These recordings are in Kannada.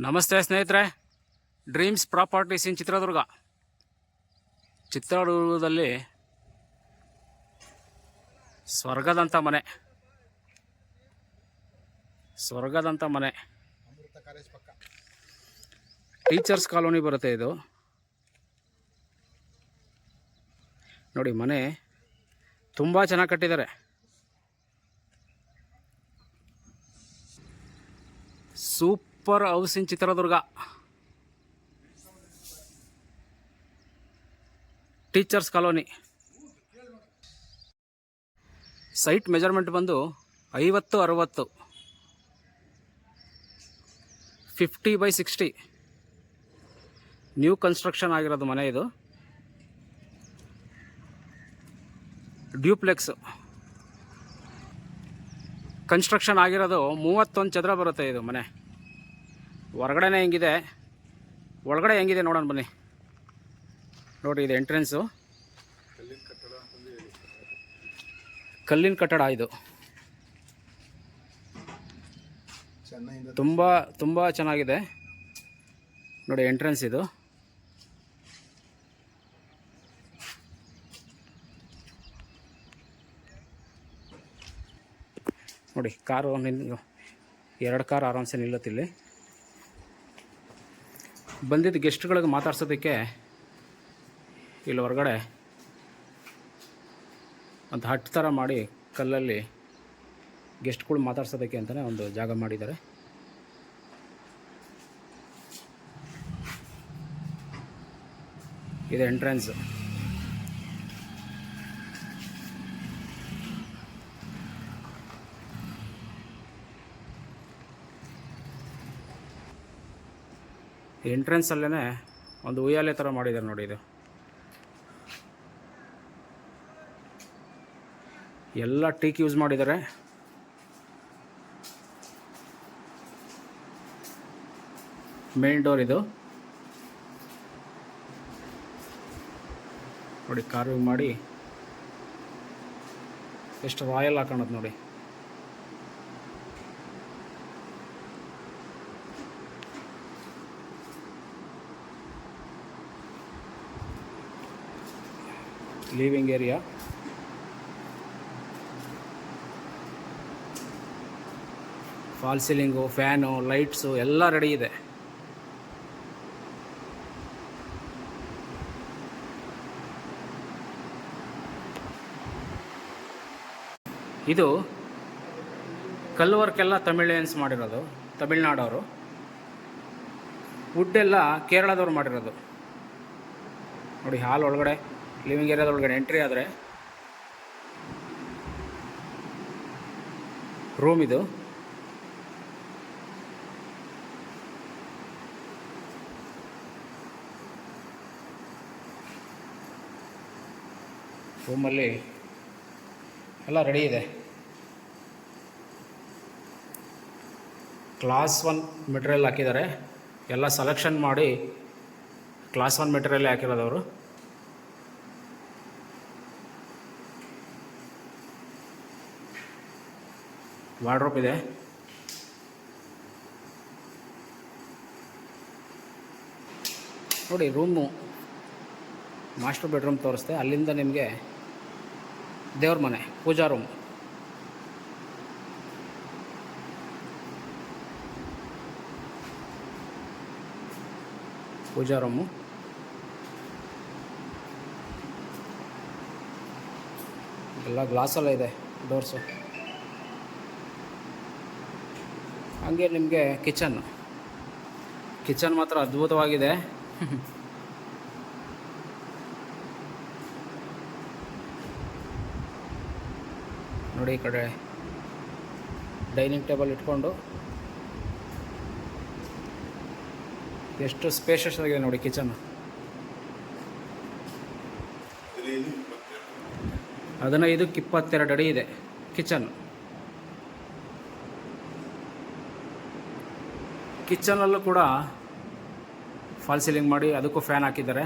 ನಮಸ್ತೆ ಸ್ನೇಹಿತರೆ, ಡ್ರೀಮ್ಸ್ ಪ್ರಾಪರ್ಟೀಸ್ ಇನ್ ಚಿತ್ರದುರ್ಗದಲ್ಲಿ ಸ್ವರ್ಗದಂಥ ಮನೆ ಟೀಚರ್ಸ್ ಕಾಲೋನಿ ಬರುತ್ತೆ. ಇದು ನೋಡಿ, ಮನೆ ತುಂಬ ಚೆನ್ನಾಗಿ ಕಟ್ಟಿದ್ದಾರೆ. Super house in Chitradurga. Teachers colony. Site measurement ಬಂದು 50-60, 50/60. ನ್ಯೂ ಕನ್ಸ್ಟ್ರಕ್ಷನ್ ಆಗಿರೋದು ಮನೆ. ಇದು ಡ್ಯೂಪ್ಲೆಕ್ಸ್ ಕನ್ಸ್ಟ್ರಕ್ಷನ್ ಆಗಿರೋದು. 31 ಚದರ ಬರುತ್ತೆ ಇದು ಮನೆ. ಹೊರಗಡೆನೇ ಹೆಂಗಿದೆ, ಒಳಗಡೆ ಹೆಂಗಿದೆ ನೋಡೋಣ ಬನ್ನಿ. ನೋಡಿ, ಇದು ಎಂಟ್ರೆನ್ಸು. ಕಲ್ಲಿನ ಕಟ್ಟಡ ಇದು. ತುಂಬ ಚೆನ್ನಾಗಿದೆ. ನೋಡಿ, ಎಂಟ್ರೆನ್ಸ್ ಇದು. ನೋಡಿ, ಕಾರು 2 ಕಾರ್ ಆರಾಮ್ಸೆ ನಿಲ್ಲುತ್ತಿಲ್ಲಿ. ಬಂದಿದ್ದ ಗೆಸ್ಟ್ಗಳಿಗೆ ಮಾತಾಡ್ಸೋದಕ್ಕೆ ಇಲ್ಲಿ ಹೊರಗಡೆ ಒಂದು ಹಟ್ ಥರ ಮಾಡಿ ಕಲ್ಲಲ್ಲಿ ಗೆಸ್ಟ್ಗಳು ಮಾತಾಡ್ಸೋದಕ್ಕೆ ಅಂತಲೇ ಒಂದು ಜಾಗ ಮಾಡಿದ್ದಾರೆ. ಇದು ಎಂಟ್ರೆನ್ಸ್. ಎಂಟ್ರೆನ್ಸಲ್ಲೇ ಒಂದು ಉಯ್ಯಾಲೆ ಥರ ಮಾಡಿದ್ದಾರೆ ನೋಡಿ. ಇದು ಎಲ್ಲ ಟೀಕ್ ಯೂಸ್ ಮಾಡಿದ್ದಾರೆ. ಮೇನ್ ಡೋರ್ ಇದು. ನೋಡಿ, ಕಾರ್ವಿಂಗ್ ಮಾಡಿ ಎಷ್ಟು ರಾಯಲ್ ಹಾಕೋಣದು ನೋಡಿ. Living area. Fall ceiling, fan, lights ಎಲ್ಲ ರೆಡಿ ಇದೆ. ಇದು ಕಲ್ಲು ವರ್ಕ್ ಎಲ್ಲ ತಮಿಳಿಯನ್ಸ್ ಮಾಡಿರೋದು, ತಮಿಳ್ನಾಡವರು. ವುಡ್ ಎಲ್ಲ ಕೇರಳದವ್ರು ಮಾಡಿರೋದು. ನೋಡಿ, ಹಾಲ್ ಒಳಗಡೆ, ಲಿವಿಂಗ್ ಏರಿಯಾದ ಒಳಗಡೆ ಎಂಟ್ರಿ ಆದರೆ ರೂಮ್ ಇದು. ರೂಮಲ್ಲಿ ಎಲ್ಲ ರೆಡಿ ಇದೆ. ಕ್ಲಾಸ್ 1 ಮೆಟೀರಿಯಲ್ ಹಾಕಿದ್ದಾರೆ. ಎಲ್ಲ ಸೆಲೆಕ್ಷನ್ ಮಾಡಿ ಕ್ಲಾಸ್ 1 ಮೆಟೀರಿಯಲ್ ಹಾಕಿರೋದವರು. ವಾರ್ಡ್ರೋಬ್ ಇದೆ. ನೋಡಿ, ರೂಮು ಮಾಸ್ಟರ್ ಬೆಡ್ರೂಮ್ ತೋರಿಸ್ತೆ. ಅಲ್ಲಿಂದ ನಿಮಗೆ ದೇವ್ರ ಮನೆ, ಪೂಜಾ ರೂಮ್. ಪೂಜಾ ರೂಮು. ಎಲ್ಲ ಗ್ಲಾಸೆಲ್ಲ ಇದೆ ಡೋರ್ಸು. ಹಾಗೆ ನಿಮಗೆ ಕಿಚನ್ ಮಾತ್ರ ಅದ್ಭುತವಾಗಿದೆ. ನೋಡಿ, ಈ ಕಡೆ ಡೈನಿಂಗ್ ಟೇಬಲ್ ಇಟ್ಕೊಂಡು ಎಷ್ಟು ಸ್ಪೇಷಸ್ ಆಗಿದೆ ನೋಡಿ ಕಿಚನ್. 15ಕ್ಕೆ 22 ಅಡಿ ಇದೆ ಕಿಚನ್. ಕಿಚನಲ್ಲೂ ಕೂಡ ಫಾಲ್ ಸೀಲಿಂಗ್ ಮಾಡಿ ಅದಕ್ಕೂ ಫ್ಯಾನ್ ಹಾಕಿದ್ದಾರೆ.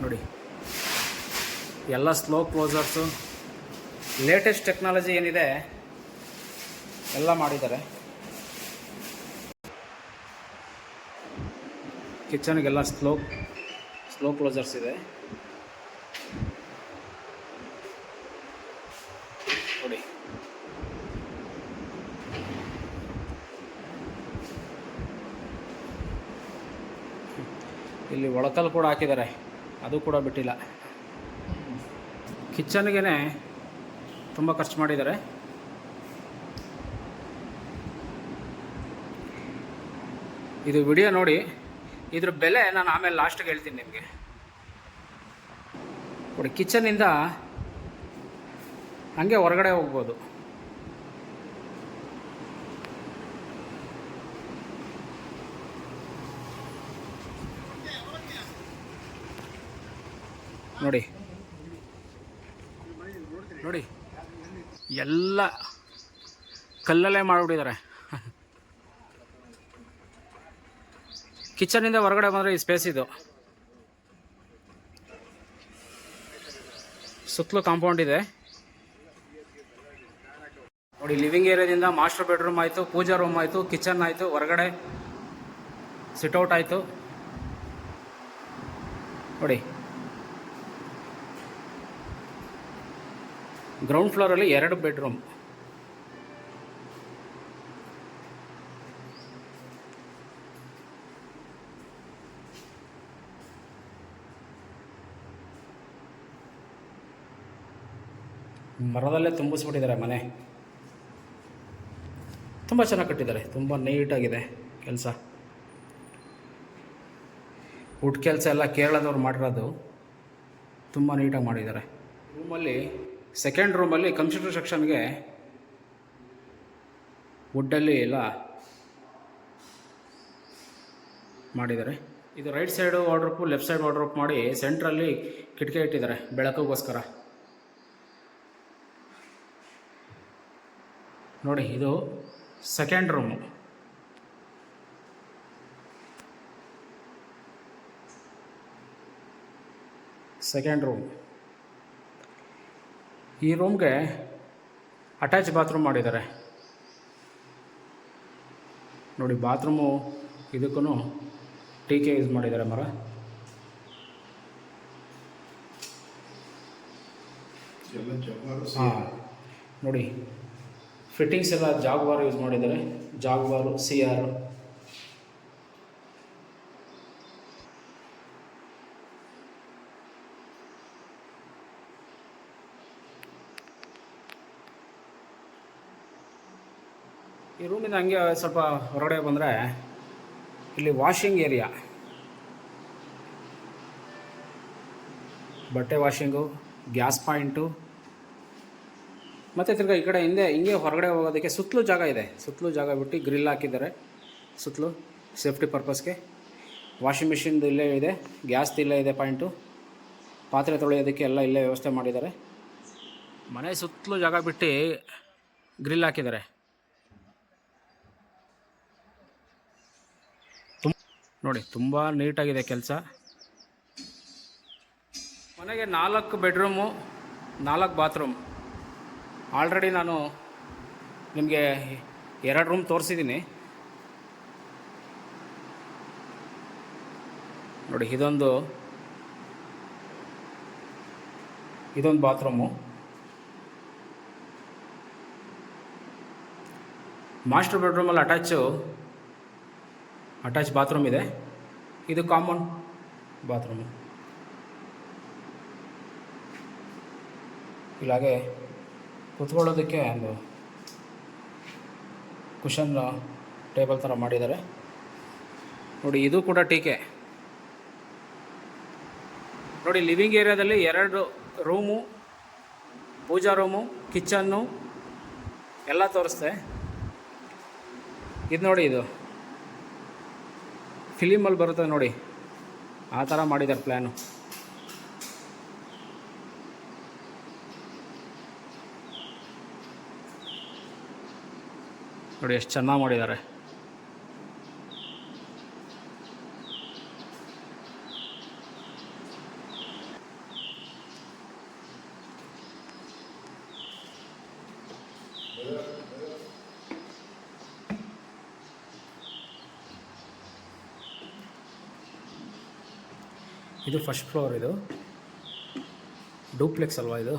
ನೋಡಿ, ಎಲ್ಲ ಸ್ಲೋ ಕ್ಲೋಸರ್ಸು, ಲೇಟೆಸ್ಟ್ ಟೆಕ್ನಾಲಜಿ ಏನಿದೆ ಎಲ್ಲ ಮಾಡಿದ್ದಾರೆ. ಕಿಚನ್ಗೆಲ್ಲ ಸ್ಲೋ ಕ್ಲೋಸರ್ಸ್ ಇದೆ ನೋಡಿ. ಇಲ್ಲಿ ಒಳಕಲ್ ಕೂಡ ಹಾಕಿದ್ದಾರೆ, ಅದು ಕೂಡ ಬಿಟ್ಟಿಲ್ಲ. ಕಿಚನ್ಗೆ ತುಂಬ ಖರ್ಚು ಮಾಡಿದ್ದಾರೆ. ಇದು ವಿಡಿಯೋ ನೋಡಿ, ಇದ್ರ ಬೆಲೆ ನಾನು ಆಮೇಲೆ ಲಾಸ್ಟಿಗೆ ಹೇಳ್ತೀನಿ ನಿಮಗೆ ನೋಡಿ. ಕಿಚನ್ನಿಂದ ಹಾಗೆ ಹೊರಗಡೆ ಹೋಗ್ಬೋದು. ನೋಡಿ ನೋಡಿ, ಎಲ್ಲ ಕಲ್ಲಲ್ಲೇ ಮಾಡಿಬಿಟ್ಟಿದ್ದಾರೆ. ಕಿಚನ್ನಿಂದ ಹೊರಗಡೆ ಬಂದರೆ ಈ ಸ್ಪೇಸ್ ಇದು. ಸುತ್ತಲೂ ಕಾಂಪೌಂಡ್ ಇದೆ ನೋಡಿ. ಲಿವಿಂಗ್ ಏರಿಯಾದಿಂದ ಮಾಸ್ಟರ್ ಬೆಡ್ರೂಮ್ ಆಯಿತು, ಪೂಜಾ ರೂಮ್ ಆಯಿತು, ಕಿಚನ್ ಆಯಿತು, ಹೊರಗಡೆ ಸಿಟ್ಔಟ್ ಆಯಿತು ನೋಡಿ. Ground ಫ್ಲೋರಲ್ಲಿ 2 bedroom. ಮರದಲ್ಲೇ ತುಂಬಿಸ್ಬಿಟ್ಟಿದ್ದಾರೆ ಮನೆ. ತುಂಬ ಚೆನ್ನಾಗಿ ಕಟ್ಟಿದ್ದಾರೆ, ತುಂಬ ನೀಟಾಗಿದೆ ಕೆಲಸ. ವುಡ್ ಕೆಲಸ ಎಲ್ಲ ಕೇರಳದವ್ರು ಮಾಡಿರೋದು, ತುಂಬ ನೀಟಾಗಿ ಮಾಡಿದ್ದಾರೆ. ರೂಮಲ್ಲಿ ಸೆಕೆಂಡ್ ರೂಮಲ್ಲಿ ಕಂಪ್ಯೂಟರ್ ಸೆಕ್ಷನ್ಗೆ ವುಡ್ಡಲ್ಲಿ ಎಲ್ಲ ಮಾಡಿದ್ದಾರೆ. ಇದು right side ವಾರ್ಡ್ರೋಪು, left side wardrobe ಮಾಡಿ ಸೆಂಟ್ರಲ್ಲಿ ಕಿಟಕಿ ಇಟ್ಟಿದ್ದಾರೆ ಬೆಳಕಿಗೋಸ್ಕರ ನೋಡಿ. ಇದು ಸೆಕೆಂಡ್ ರೂಮು. Second room. ಈ ರೂಮ್ಗೆ ಅಟ್ಯಾಚ್ ಬಾತ್ರೂಮ್ ಮಾಡಿದ್ದಾರೆ ನೋಡಿ. ಬಾತ್ರೂಮು ಇದಕ್ಕೂ ಟೀಕೆ ಯೂಸ್ ಮಾಡಿದ್ದಾರೆ ಮರ. ಹಾಂ ನೋಡಿ, ಫಿಟ್ಟಿಂಗ್ಸ್ ಎಲ್ಲ ಜಾಗ್ವಾರ್ ಯೂಸ್ ಮಾಡಿದ್ದಾರೆ. ಜಾಗ್ವಾರು CR. ಈ ರೂಮಿಂದ ಹಂಗೆ ಸ್ವಲ್ಪ ಹೊರಗಡೆ ಬಂದರೆ ಇಲ್ಲಿ ವಾಷಿಂಗ್ ಏರಿಯಾ, ಬಟ್ಟೆ ವಾಷಿಂಗು, ಗ್ಯಾಸ್ ಪಾಯಿಂಟು, ಮತ್ತು ತಿರ್ಗಿ ಈ ಕಡೆ ಹಿಂಗೆ ಹೊರಗಡೆ ಹೋಗೋದಕ್ಕೆ ಸುತ್ತಲೂ ಜಾಗ ಇದೆ. ಸುತ್ತಲೂ ಜಾಗ ಬಿಟ್ಟು ಗ್ರಿಲ್ ಹಾಕಿದ್ದಾರೆ ಸುತ್ತಲೂ ಸೇಫ್ಟಿ ಪರ್ಪಸ್ಗೆ. ವಾಷಿಂಗ್ ಮಿಷಿನ್ದು ಇಲ್ಲೇ ಇದೆ, ಗ್ಯಾಸ್ದು ಇಲ್ಲೇ ಇದೆ ಪಾಯಿಂಟು, ಪಾತ್ರೆ ತೊಳೆಯೋದಕ್ಕೆ ಎಲ್ಲ ಇಲ್ಲೇ ವ್ಯವಸ್ಥೆ ಮಾಡಿದ್ದಾರೆ. ಮನೆ ಸುತ್ತಲೂ ಜಾಗ ಬಿಟ್ಟು ಗ್ರಿಲ್ ಹಾಕಿದ್ದಾರೆ. ನೋಡಿ, ತುಂಬ ನೀಟಾಗಿದೆ ಕೆಲಸ. ಮನೆಗೆ 4 ಬೆಡ್ರೂಮು, 4 ಬಾತ್ರೂಮ್. ಆಲ್ರೆಡಿ ನಾನು ನಿಮಗೆ 2 ರೂಮ್ ತೋರಿಸಿದ್ದೀನಿ ನೋಡಿ. ಇದೊಂದು ಬಾತ್ರೂಮು. ಮಾಸ್ಟರ್ ಬೆಡ್ರೂಮಲ್ಲಿ ಅಟ್ಯಾಚ್ ಬಾತ್ರೂಮ್ ಇದೆ. ಇದು ಕಾಮನ್ ಬಾತ್ರೂಮು. ಇಲ್ಲಾಗೆ ಕೂತ್ಕೊಳ್ಳೋದಕ್ಕೆ ಒಂದು ಕುಷನ್ ಟೇಬಲ್ ಥರ ಮಾಡಿದ್ದಾರೆ ನೋಡಿ. ಇದು ಕೂಡ ಟೀಕೆ ನೋಡಿ. ಲಿವಿಂಗ್ ಏರಿಯಾದಲ್ಲಿ 2 ರೂಮು, ಪೂಜಾ ರೂಮು, ಕಿಚನ್ನು ಎಲ್ಲ ತೋರಿಸ್ದೆ. ಇದು ನೋಡಿ, ಇದು ಫಿಲಿಮಲ್ಲಿ ಬರುತ್ತೆ ನೋಡಿ, ಆ ಥರ ಮಾಡಿದ್ದಾರೆ ಪ್ಲ್ಯಾನು ನೋಡಿ. ಎಷ್ಟು ಚೆನ್ನಾಗಿ ಮಾಡಿದ್ದಾರೆ. ಇದು ಫಸ್ಟ್ ಫ್ಲೋರ್. ಇದು ಡೂಪ್ಲೆಕ್ಸ್ ಅಲ್ವಾ ಇದು?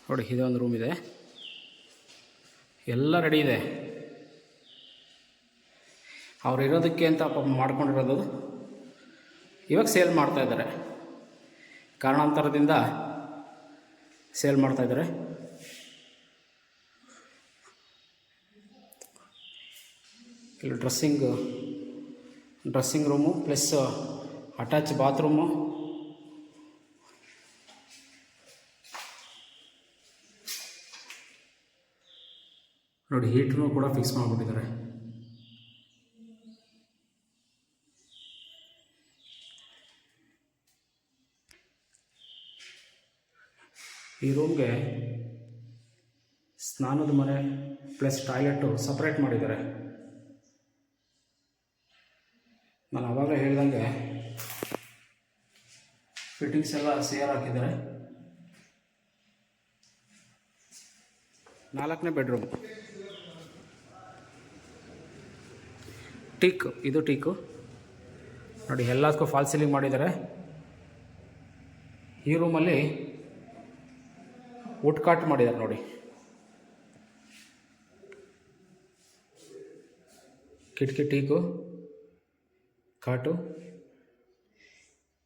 ನೋಡಿ, ಇದೊಂದು ರೂಮ್ ಇದೆ, ಎಲ್ಲ ರೆಡಿ ಇದೆ. ಅವ್ರು ಇರೋದಕ್ಕೆ ಅಂತ ಮಾಡ್ಕೊಂಡಿರೋದು. ಇವಾಗ ಸೇಲ್ ಮಾಡ್ತಾಯಿದ್ದಾರೆ, ಕಾರಣಾಂತರದಿಂದ ಸೇಲ್ ಮಾಡ್ತಾಯಿದ್ದಾರೆ. ಇಲ್ಲಿ dressing room plus attach bathroom. ನೋಡಿ, ಹೀಟ್ರೂ ಕೂಡ ಫಿಕ್ಸ್ ಮಾಡಿಬಿಟ್ಟಿದ್ದಾರೆ. ಈ ರೂಮ್ಗೆ ಸ್ನಾನದ ಮನೆ ಪ್ಲಸ್ ಟಾಯ್ಲೆಟು ಸಪ್ರೇಟ್ ಮಾಡಿದ್ದಾರೆ. ನಾನು ಆವಾಗಲೇ ಹೇಳ್ದಂಗೆ ಫಿಟ್ಟಿಂಗ್ಸ್ ಎಲ್ಲ ಸೇರ್ ಹಾಕಿದ್ದಾರೆ. 4ನೇ ಬೆಡ್ರೂಮ್. ಇದು ಟೀಕು ನೋಡಿ, ಎಲ್ಲದಕ್ಕೂ ಫಾಲ್ ಸೀಲಿಂಗ್ ಮಾಡಿದ್ದಾರೆ. ಈ ರೂಮಲ್ಲಿ ವುಡ್ ಕಾಟ್ ಮಾಡಿದ್ದಾರೆ ನೋಡಿ. ಕಿಟಕಿ ಟೀಕು ಕಾಟು.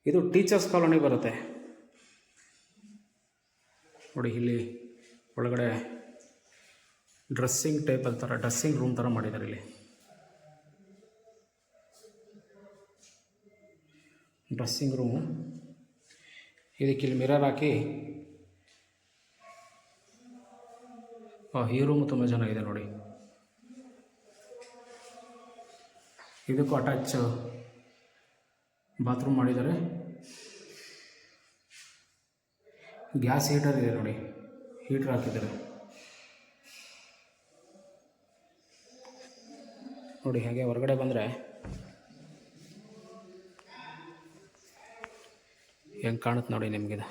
ಇದು ಟೀಚರ್ಸ್ ಕಾಲೋನಿ ಬರುತ್ತೆ ನೋಡಿ. ಇಲ್ಲಿ ಒಳಗಡೆ ಡ್ರೆಸ್ಸಿಂಗ್ ಟೈಪ್ ಅಂತಾರೆ, ಡ್ರೆಸ್ಸಿಂಗ್ ರೂಮ್ ಥರ ಮಾಡಿದ್ದಾರೆ. ಇಲ್ಲಿ ಡ್ರೆಸ್ಸಿಂಗ್ ರೂಮು. ಇದಕ್ಕೆ ಇಲ್ಲಿ ಮಿರರ್ ಹಾಕಿ. ಈ ರೂಮು ತುಂಬ ಚೆನ್ನಾಗಿದೆ ನೋಡಿ. ಇದಕ್ಕೂ ಅಟ್ಯಾಚ್ ಬಾತ್ರೂಮ್ ಮಾಡಿದ್ದಾರೆ. ಗ್ಯಾಸ್ ಹೀಟರ್ ಇದೆ ನೋಡಿ, ಹೀಟರ್ ಹಾಕಿದ್ದಾರೆ ನೋಡಿ. ಹಾಗೆ ಹೊರಗಡೆ ಬಂದರೆ ಹೆಂಗೆ ಕಾಣುತ್ತೆ ನೋಡಿ ನಿಮಗಿದು.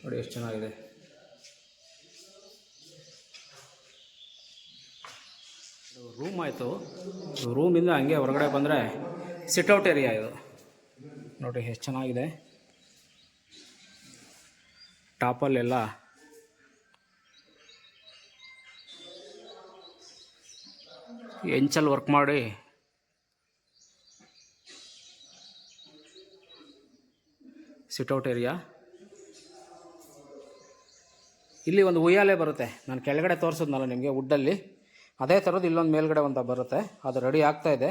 ನೋಡಿ ಎಷ್ಟು ಚೆನ್ನಾಗಿದೆ. ರೂಮ್ ಆಯಿತು. ರೂಮಿಂದ ಹಂಗೆ ಹೊರಗಡೆ ಬಂದರೆ ಸಿಟ್ಔಟ್ ಏರಿಯಾ ಇದು ನೋಡಿ, ಎಷ್ಟು ಚೆನ್ನಾಗಿದೆ. ಟಾಪಲ್ಲೆಲ್ಲ ಎಂಚಲ್ಲಿ ವರ್ಕ್ ಮಾಡಿ ಸಿಟ್ಔಟ್ ಏರಿಯಾ. ಇಲ್ಲಿ ಒಂದು ಉಯ್ಯಾಲೆ ಬರುತ್ತೆ, ನಾನು ಕೆಳಗಡೆ ತೋರಿಸಿದ್ನಲ್ಲ ನಿಮಗೆ ವುಡ್ಡಲ್ಲಿ, ಅದೇ ಥರದ್ದು ಇಲ್ಲೊಂದು ಮೇಲ್ಗಡೆ ಒಂದು ಬರುತ್ತೆ. ಅದು ರೆಡಿ ಆಗ್ತಾ ಇದೆ.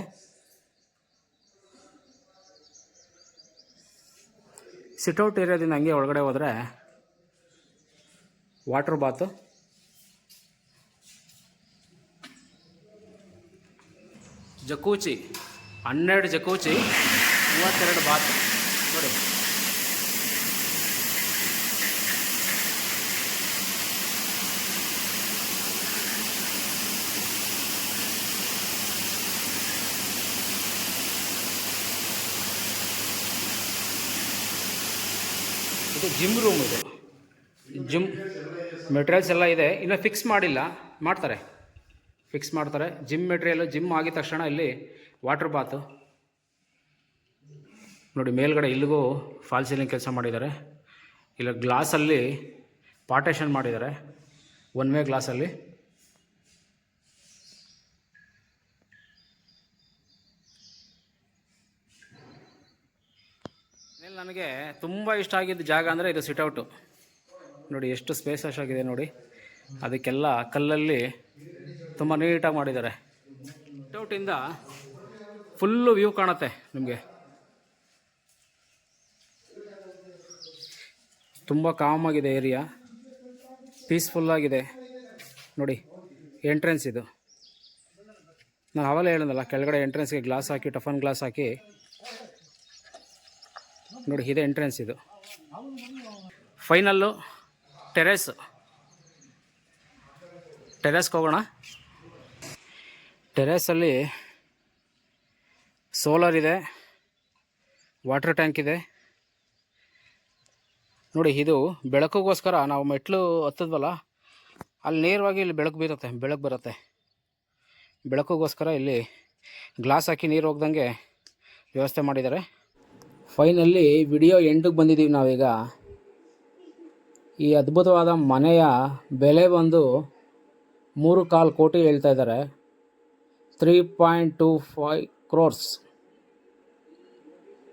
ಸಿಟ್ಔಟ್ ಏರಿಯಾದಿಂದ ಹಂಗೆ ಒಳಗಡೆ ಹೋದರೆ ವಾಟರ್ ಬಾತು, ಜಕೂಚಿ, 12 ಜಕೂಚಿ, 32 ಬಾತ್ ನೋಡಿ. ಇದು ಜಿಮ್ ರೂಮ್. ಇದು ಜಿಮ್ ಮೆಟೀರಿಯಲ್ಸ್ ಎಲ್ಲ ಇದೆ, ಇನ್ನೂ ಫಿಕ್ಸ್ ಮಾಡಿಲ್ಲ, ಫಿಕ್ಸ್ ಮಾಡ್ತಾರೆ. Gym material. ಜಿಮ್ ಆಗಿದ ತಕ್ಷಣ ಇಲ್ಲಿ ವಾಟರ್ ಬಾತು ನೋಡಿ. ಮೇಲ್ಗಡೆ ಇಲ್ಲಿಗೂ ಫಾಲ್ ಸೀಲಿಂಗ್ ಕೆಲಸ ಮಾಡಿದ್ದಾರೆ. ಇಲ್ಲ ಗ್ಲಾಸಲ್ಲಿ ಪಾರ್ಟೇಷನ್ ಮಾಡಿದ್ದಾರೆ, 1 ವೇ ಗ್ಲಾಸಲ್ಲಿ. ನನಗೆ ತುಂಬ ಇಷ್ಟ ಆಗಿದ್ದ ಜಾಗ ಅಂದರೆ ಇದು ಸಿಟ್ಔಟು ನೋಡಿ. ಎಷ್ಟು ಸ್ಪೇಸಸ್ ಆಗಿದೆ ನೋಡಿ. ಅದಕ್ಕೆಲ್ಲ ಕಲ್ಲಲ್ಲಿ ತುಂಬ ನೀಟಾಗಿ ಮಾಡಿದ್ದಾರೆ. ಸಿಟ್ಔಟಿಂದ ಫುಲ್ಲು ವ್ಯೂ ಕಾಣುತ್ತೆ ನಿಮಗೆ. ತುಂಬ ಕಾಮಾಗಿದೆ ಏರಿಯಾ, ಪೀಸ್ಫುಲ್ಲಾಗಿದೆ ನೋಡಿ. ಎಂಟ್ರೆನ್ಸ್ ಇದು ನಾನು ಆವಾಗಲೇ ಹೇಳಿದ್ನಲ್ಲ, ಕೆಳಗಡೆ ಎಂಟ್ರೆನ್ಸ್ಗೆ ಗ್ಲಾಸ್ ಹಾಕಿ, ಟಫನ್ ಗ್ಲಾಸ್ ಹಾಕಿ ನೋಡಿ. ಇದೆ ಎಂಟ್ರೆನ್ಸ್. ಇದು ಫೈನಲ್ಲು ಟೆರೇಸ್. ಟೆರೆಸ್ಗೆ ಹೋಗೋಣ. ಟೆರೆಸಲ್ಲಿ ಸೋಲಾರ್ ಇದೆ, ವಾಟರ್ ಟ್ಯಾಂಕ್ ಇದೆ. ನೋಡಿ, ಇದು ಬೆಳಕಿಗೋಸ್ಕರ ನಾವು ಮೆಟ್ಲು ಹತ್ತದ್ವಲ್ಲ, ಅಲ್ಲಿ ನೇರವಾಗಿ ಇಲ್ಲಿ ಬೆಳಕು ಬರುತ್ತೆ. ಬೆಳಕಿಗೋಸ್ಕರ ಇಲ್ಲಿ ಗ್ಲಾಸ್ ಹಾಕಿ ನೀರು ಹೋಗ್ದಂಗೆ ವ್ಯವಸ್ಥೆ ಮಾಡಿದ್ದಾರೆ. ಫೈನಲ್ಲಿ ವಿಡಿಯೋ ಎಂಡಿಗೆ ಬಂದಿದ್ದೀವಿ ನಾವೀಗ. ಈ ಅದ್ಭುತವಾದ ಮನೆಯ ಬೆಲೆ ಬಂದು 3.25 ಕೋಟಿ ಹೇಳ್ತಾ ಇದ್ದಾರೆ. 3.25 crores.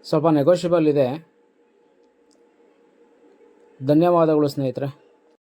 ಸ್ವಲ್ಪ ನೆಗೋಷಿಯಬಲ್ ಇದೆ. ಧನ್ಯವಾದಗಳು ಸ್ನೇಹಿತರೆ.